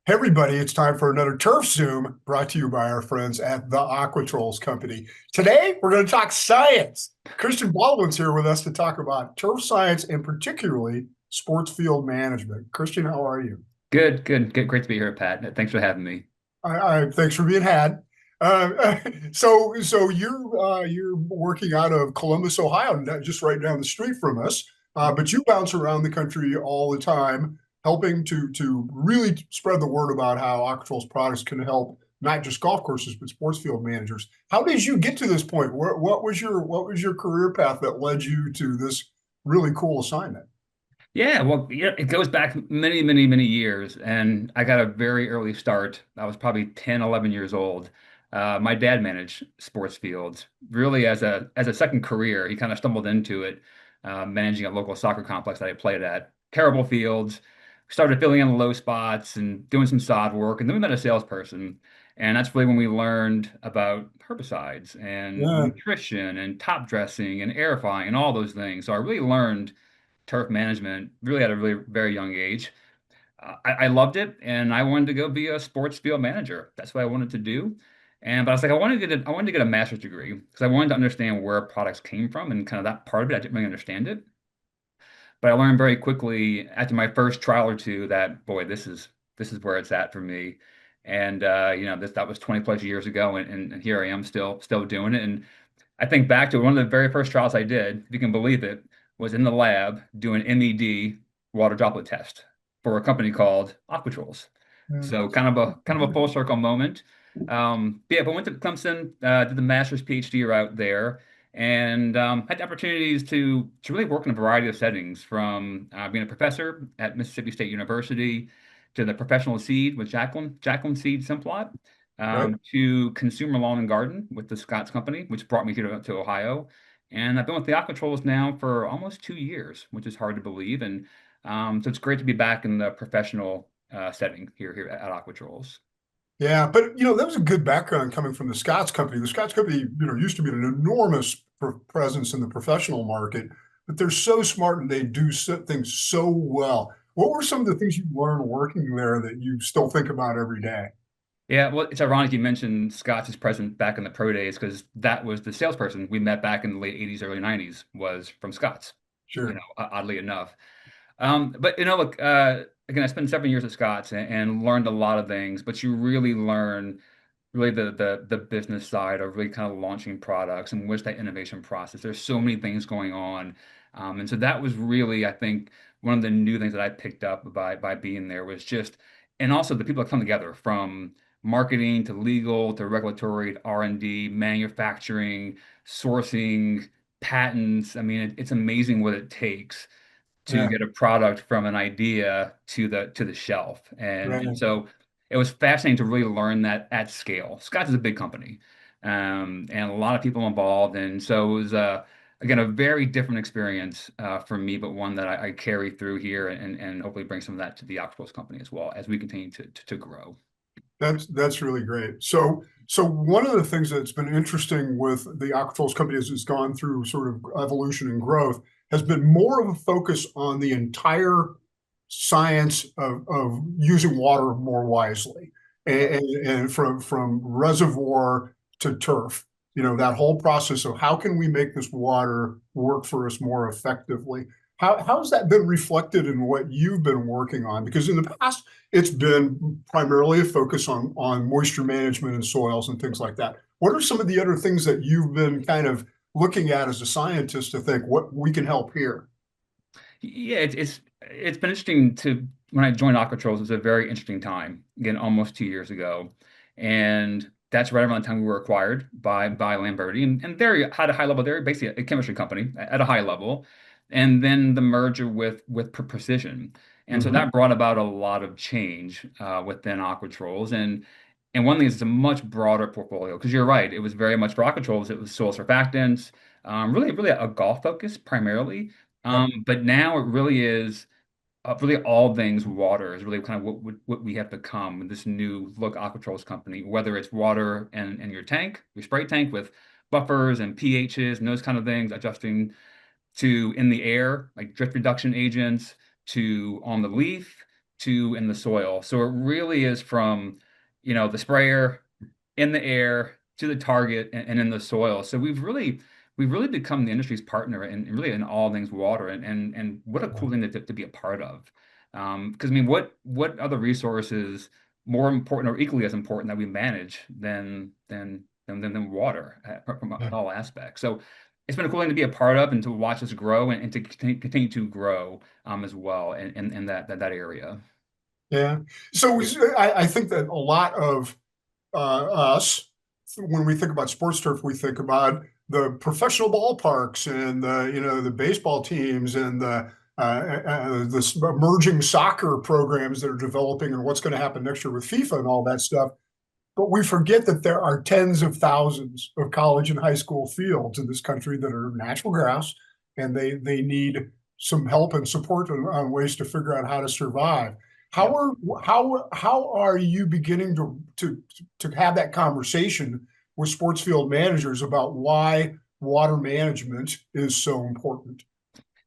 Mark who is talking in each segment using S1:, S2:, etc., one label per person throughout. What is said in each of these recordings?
S1: Hey everybody, it's time for another Turf Zoom brought to you by our friends at the Aquatrols Company. Today, we're going to talk science. Christian Baldwin's here with us to talk about turf science and particularly sports field management. Christian, how are you?
S2: Good. Great to be here, Pat. Thanks for having me.
S1: Thanks for being had. So you're working out of Columbus, Ohio, just right down the street from us. But you bounce around the country all the time, helping to really spread the word about how Aquatrol's products can help not just golf courses but sports field managers. How did you get to this point? What was your career path that led you to this really cool assignment?
S2: Yeah, well, yeah, it goes back many years, and I got a very early start. I was probably 10, 11 years old. My dad managed sports fields, really as a second career. He kind of stumbled into it, managing a local soccer complex that I played at. Terrible fields, started filling in the low spots and doing some sod work, and then we met a salesperson, and that's really when we learned about herbicides and
S1: Yeah,
S2: nutrition and top dressing and aerifying and all those things. So I really learned turf management really at a really very young age. I loved it, and I wanted to go be a sports field manager. That's what I wanted to do. But I was like, I wanted to get a master's degree because I wanted to understand where products came from and kind of that part of it. I didn't really understand it, but I learned very quickly after my first trial or two that boy, this is where it's at for me. And that was 20 plus years ago, and here I am still doing it. And I think back to one of the very first trials I did, if you can believe it, was in the lab doing MED water droplet test for a company called Aquatrols.
S1: yeah.
S2: So kind of a full circle moment. But went to Clemson, did the master's PhD route there, and had the opportunities to really work in a variety of settings, from being a professor at Mississippi State University to the professional seed with Jacqueline Seed Simplot,
S1: Right.
S2: to consumer lawn and garden with the Scotts Company, which brought me here to Ohio. And I've been with the Aquatrols now for almost 2 years, which is hard to believe. And so it's great to be back in the professional setting here at Aquatrols.
S1: Yeah, but that was a good background coming from the Scotts Company. The Scotts Company, used to be an enormous presence in the professional market, but they're so smart and they do things so well. What were some of the things you learned working there that you still think about every day?
S2: Yeah, well, it's ironic you mentioned Scott's is present back in the pro days because that was the salesperson we met back in the late 80s, early 90s was from Scott's,
S1: Sure.
S2: oddly enough. But look, again, I spent 7 years at Scott's and learned a lot of things, but you really learn really the business side of really kind of launching products and what's that innovation process. There's so many things going on. And so that was really, I think, one of the new things that I picked up by being there was just, and also the people that come together from marketing to legal to regulatory to R&D, manufacturing, sourcing, patents. I mean, it's amazing what it takes to
S1: Yeah.
S2: get a product from an idea to the shelf. And
S1: Right.
S2: so it was fascinating to really learn that at scale. Scotch is a big company, and a lot of people involved. And so it was again a very different experience for me, but one that I carry through here and hopefully bring some of that to the Aquaculture company as well as we continue to grow.
S1: That's really great. So one of the things that's been interesting with the Aquatrols Company as it's gone through sort of evolution and growth has been more of a focus on the entire science of using water more wisely and from reservoir to turf. That whole process of how can we make this water work for us more effectively? How's that been reflected in what you've been working on? Because in the past, it's been primarily a focus on moisture management and soils and things like that. What are some of the other things that you've been kind of looking at as a scientist to think what we can help here?
S2: Yeah, it's been interesting to when I joined Aquatrolls, it was a very interesting time, again, almost 2 years ago. And that's right around the time we were acquired by Lamberti. And they're at a high level, they're basically a chemistry company at a high level. And then the merger with Precision. And so
S1: Mhm.
S2: that brought about a lot of change within Aquatrolls. And one thing is it's a much broader portfolio because you're right, it was very much for Aquatrolls, it was soil surfactants, really a golf focus primarily.
S1: Yep.
S2: But now it really is really all things water is really kind of what we have become with this new look Aquatrols company, whether it's water and your tank, your spray tank with buffers and pHs and those kind of things, adjusting to in the air, like drift reduction agents, to on the leaf, to in the soil. So it really is from, the sprayer in the air to the target and in the soil. So we've really become the industry's partner and really in all things water and what a cool thing to be a part of. Because I mean, what other resources more important or equally as important that we manage than water from
S1: Yeah.
S2: all aspects. So it's been a cool thing to be a part of and to watch us grow and to continue to grow as well in that area.
S1: Yeah. So I think that a lot of us, when we think about sports turf, we think about the professional ballparks and the baseball teams and the emerging soccer programs that are developing and what's going to happen next year with FIFA and all that stuff. But we forget that there are tens of thousands of college and high school fields in this country that are natural grass, and they need some help and support on ways to figure out how to survive.
S2: Yeah.
S1: How are you beginning to have that conversation with sports field managers about why water management is so important?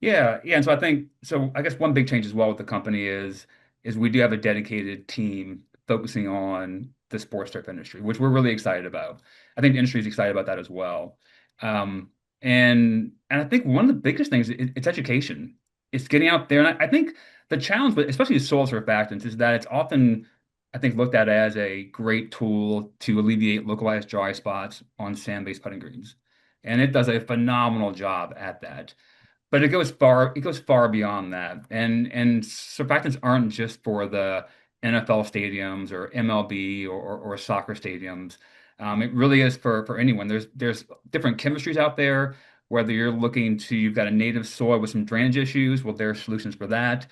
S2: Yeah, yeah. And so I guess one big change as well with the company is we do have a dedicated team focusing on the sports turf industry, which we're really excited about. I think the industry is excited about that as well. And I think one of the biggest things it's education. It's getting out there. And I think the challenge with especially soil surfactants is that it's often, I think, looked at as a great tool to alleviate localized dry spots on sand-based putting greens. And it does a phenomenal job at that. But it goes far beyond that. And surfactants aren't just for the NFL stadiums or MLB or soccer stadiums. It really is for anyone. There's different chemistries out there, whether you've got a native soil with some drainage issues, well, there are solutions for that.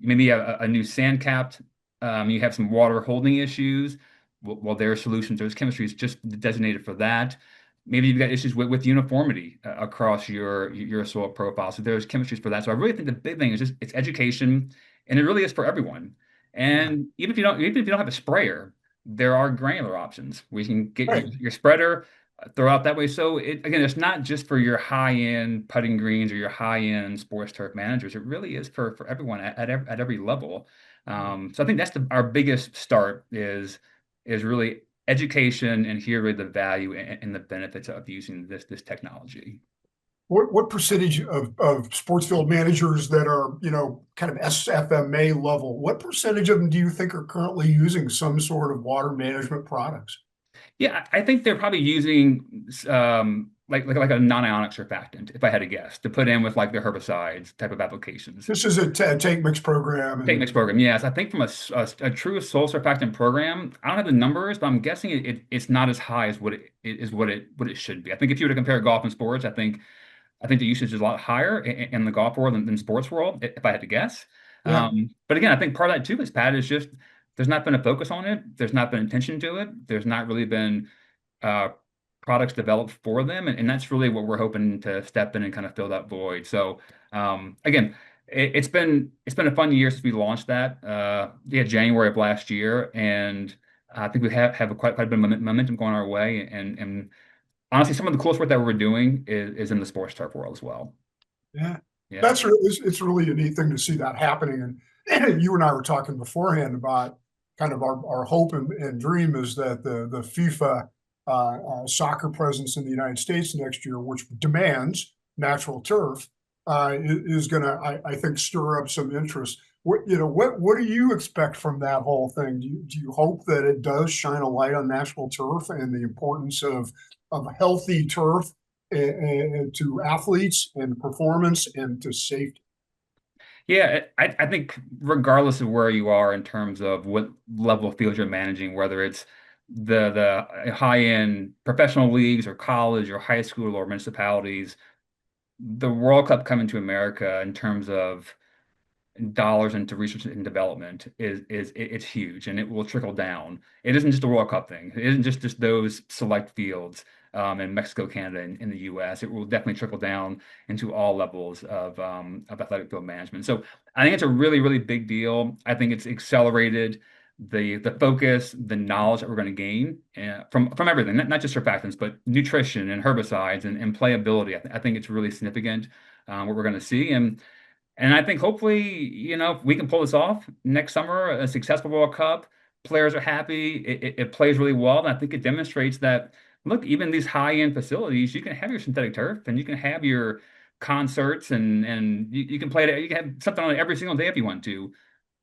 S2: Maybe a new sand capped, you have some water holding issues. Well, there are solutions. There's chemistries just designated for that. Maybe you've got issues with uniformity across your soil profile. So there's chemistries for that. So I really think the big thing is just it's education, and it really is for everyone.
S1: Yeah.
S2: And even if you don't have a sprayer, there are granular options where you can get
S1: Right.
S2: your spreader, throw out that way. So again, it's not just for your high-end putting greens or your high-end sports turf managers. It really is for everyone at every level. So I think that's our biggest start is really education and hear really the value and the benefits of using this technology.
S1: What percentage of sports field managers that are, kind of SFMA level, what percentage of them do you think are currently using some sort of water management products?
S2: Yeah, I think they're probably using like a non-ionic surfactant, if I had to guess, to put in with like the herbicides type of applications.
S1: This is a tank mix program,
S2: Take mix
S1: and
S2: program, yes. I think from a true soil surfactant program, I don't have the numbers, but I'm guessing it's not as high as what it should be. I think if you were to compare golf and sports, I think the usage is a lot higher in the golf world than sports world, if I had to guess.
S1: yeah,
S2: But again, I think part of that too is Pat is just there's not been a focus on it. There's not been attention to it. There's not really been uh, products developed for them, and that's really what we're hoping to step in and kind of fill that void. So again, it's been a fun year since we launched that. Yeah, January of last year, and I think we have quite a bit of momentum going our way, and honestly, some of the coolest work that we're doing is in the sports turf world as well.
S1: yeah.
S2: Yeah.
S1: It's really a neat thing to see that happening. And you and I were talking beforehand about kind of our hope and dream is that the FIFA soccer presence in the United States next year, which demands natural turf, is going to, I think, stir up some interest. What do you expect from that whole thing? Do you hope that it does shine a light on natural turf and the importance of healthy turf and to athletes and performance and to safety?
S2: Yeah, I think regardless of where you are in terms of what level of field you're managing, whether it's the high-end professional leagues or college or high school or municipalities, the World Cup coming to America in terms of dollars into research and development it's huge and it will trickle down. It isn't just a World Cup thing. It isn't just those select fields in Mexico, Canada, and in the US. It will definitely trickle down into all levels of athletic field management. So I think it's a really, really big deal. I think it's accelerated the focus, the knowledge that we're going to gain from everything, not just surfactants, but nutrition and herbicides and playability. I think it's really significant what we're going to see. And I think hopefully, if we can pull this off next summer, a successful World Cup, players are happy, it plays really well. And I think it demonstrates that, look, even these high-end facilities, you can have your synthetic turf and you can have your concerts and you can play it, you can have something on it every single day if you want to,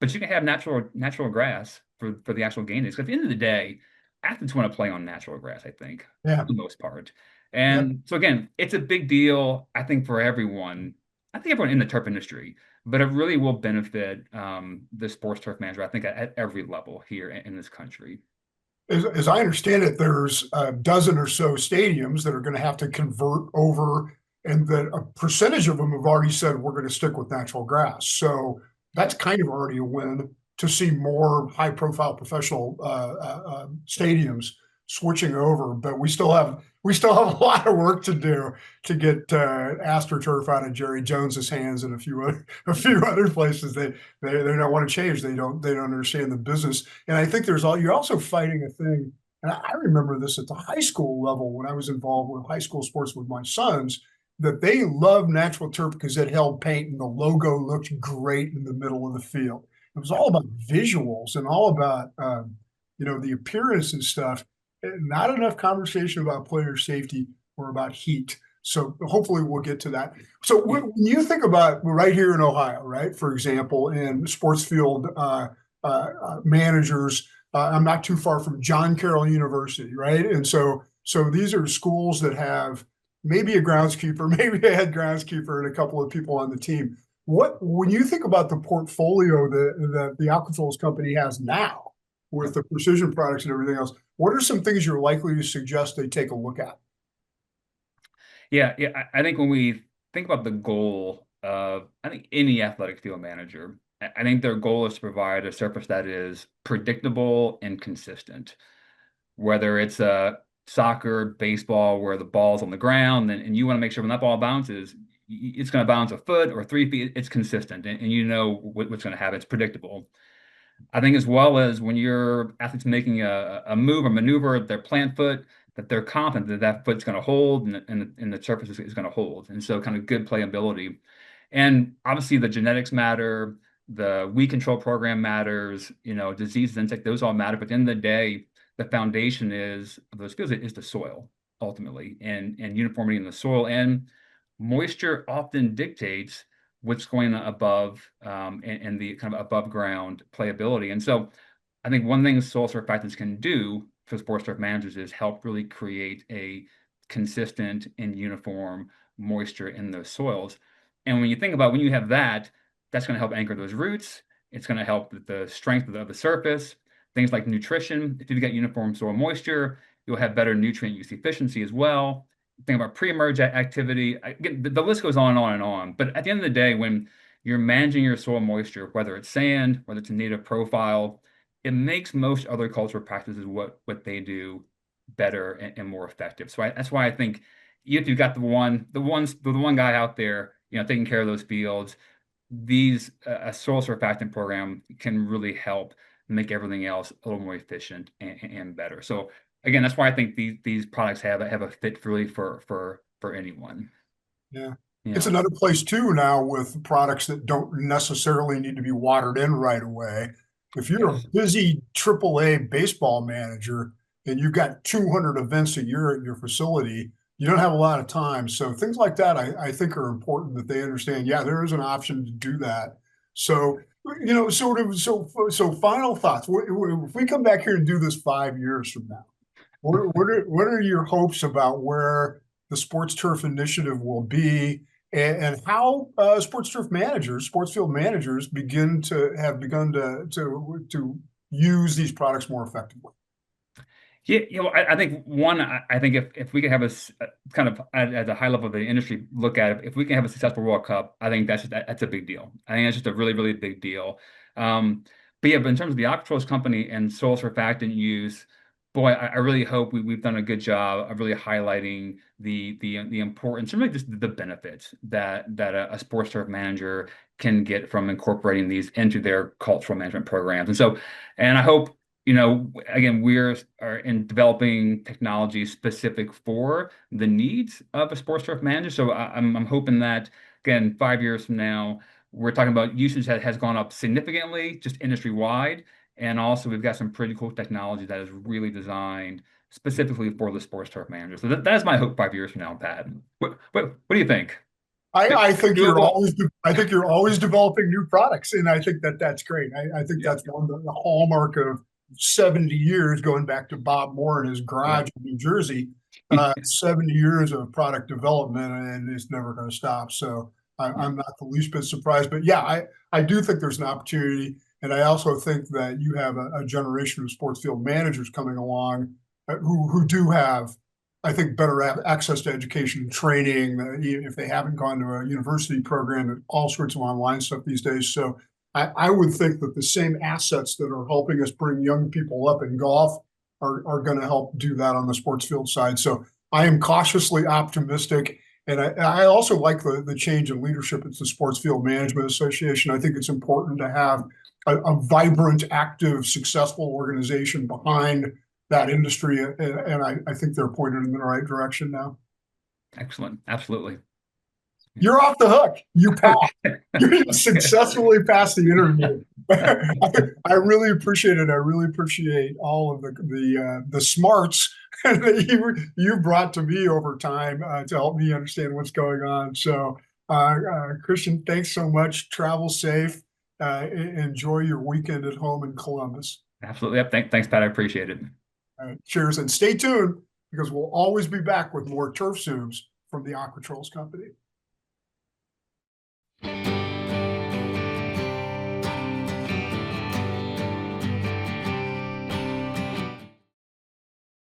S2: but you can have natural grass for the actual game days. 'Cause at the end of the day, athletes want to play on natural grass, I think, for
S1: Yeah.
S2: the most part.
S1: Yep.
S2: And so again, it's a big deal, I think, for everyone. I think everyone in the turf industry, but it really will benefit the sports turf manager, I think, at every level here in this country.
S1: As I understand it, there's a dozen or so stadiums that are going to have to convert over, and that a percentage of them have already said we're going to stick with natural grass. So that's kind of already a win to see more high-profile professional stadiums switching over. But we still have a lot of work to do to get AstroTurf out of Jerry Jones's hands and a few other places. They don't want to change. They don't understand the business. And I think you're also fighting a thing, and I remember this at the high school level when I was involved with high school sports with my sons, that they loved natural turf because it held paint and the logo looked great in the middle of the field. It was all about visuals and all about the appearance and stuff. And not enough conversation about player safety or about heat. So hopefully we'll get to that. So
S2: Yeah.
S1: when you think about right here in Ohio, right, for example, in sports field managers. I'm not too far from John Carroll University, right? And so these are schools that have maybe a groundskeeper, maybe a head groundskeeper, and a couple of people on the team. When you think about the portfolio that the Aquatrols Company has now with the precision products and everything else, what are some things you're likely to suggest they take a look at?
S2: Yeah. I think when we think about the goal of, I think, any athletic field manager, I think their goal is to provide a surface that is predictable and consistent. Whether it's soccer, baseball, where the ball's on the ground, and you want to make sure when that ball bounces, it's going to bounce a foot or 3 feet. It's consistent, and you know what's going to happen. It's predictable. I think as well as when your athlete's making a move or maneuver, their plant foot, that they're confident that that foot's going to hold and the surface is going to hold. And so kind of good playability. And obviously the genetics matter, the weed control program matters, diseases, insect, those all matter. But at the end of the day, the foundation is of those fields is the soil ultimately and uniformity in the soil. And moisture often dictates what's going above and the kind of above ground playability. And so I think one thing soil surfactants can do for sports turf managers is help really create a consistent and uniform moisture in those soils. And when you think about when you have that, that's going to help anchor those roots. It's going to help with the strength of the surface. Things like nutrition. If you've got uniform soil moisture, you'll have better nutrient use efficiency as well. Think about pre-emerge activity. Again, the list goes on and on and on. But at the end of the day, when you're managing your soil moisture, whether it's sand, whether it's a native profile, it makes most other cultural practices what they do better and more effective. So that's why I think if you've got the one guy out there, taking care of those fields, these a soil surfactant program can really help make everything else a little more efficient and better. So again, that's why I think these products have a fit really for anyone.
S1: Yeah. It's
S2: Yeah.
S1: another place too now with products that don't necessarily need to be watered in right away. If you're a
S2: Yes.
S1: busy AAA baseball manager and you've got 200 events a year at your facility, you don't have a lot of time. So things like that, I think are important that they understand. Yeah, there is an option to do that. So, so final thoughts. If we come back here and do this 5 years from now, what are your hopes about where the sports turf initiative will be, and how sports turf managers, sports field managers, have begun to use these products more effectively?
S2: Yeah, I think one, I think if we could have kind of at a high level of the industry look at it, if we can have a successful World Cup, I think that's a big deal. I think that's just a really, really big deal. But yeah, but in terms of the Aquatrols Company and soil surfactant use, boy, I really hope we've done a good job of really highlighting the importance and really just the benefits that a sports turf manager can get from incorporating these into their cultural management programs. And I hope again, are in developing technology specific for the needs of a sports turf manager. So I'm hoping that again, 5 years from now, we're talking about usage that has gone up significantly, just industry wide. And also, we've got some pretty cool technology that is really designed specifically for the sports turf manager. So that is my hope 5 years from now, Pat. What do you think?
S1: I think you're
S2: Doable?
S1: always developing new products, and I think that that's great. I think
S2: Yeah,
S1: that's one of the hallmark of 70 years, going back to Bob Moore in his
S2: yeah.
S1: garage in New Jersey. 70 years of product development, and it's never going to stop. So
S2: Yeah.
S1: I'm not the least bit surprised. But yeah, I do think there's an opportunity, and I also think that you have a generation of sports field managers coming along who do have, I think, better access to education and training if they haven't gone to a university program, and all sorts of online stuff these days. So I would think that the same assets that are helping us bring young people up in golf are going to help do that on the sports field side. So I am cautiously optimistic. And I also like the change in leadership at the Sports Field Management Association. I think it's important to have a vibrant, active, successful organization behind that industry, and I think they're pointed in the right direction now.
S2: Excellent. Absolutely. Yeah.
S1: You're off the hook. You passed.
S2: Okay.
S1: You
S2: Okay.
S1: successfully passed the interview. I really appreciate it. I really appreciate all of the smarts that you brought to me over time to help me understand what's going on. So, Christian, thanks so much. Travel safe. Enjoy your weekend at home in Columbus.
S2: Absolutely. Yep. Thanks, Pat. I appreciate it.
S1: Cheers, and stay tuned because we'll always be back with more turf zooms from the Aquatrols Company.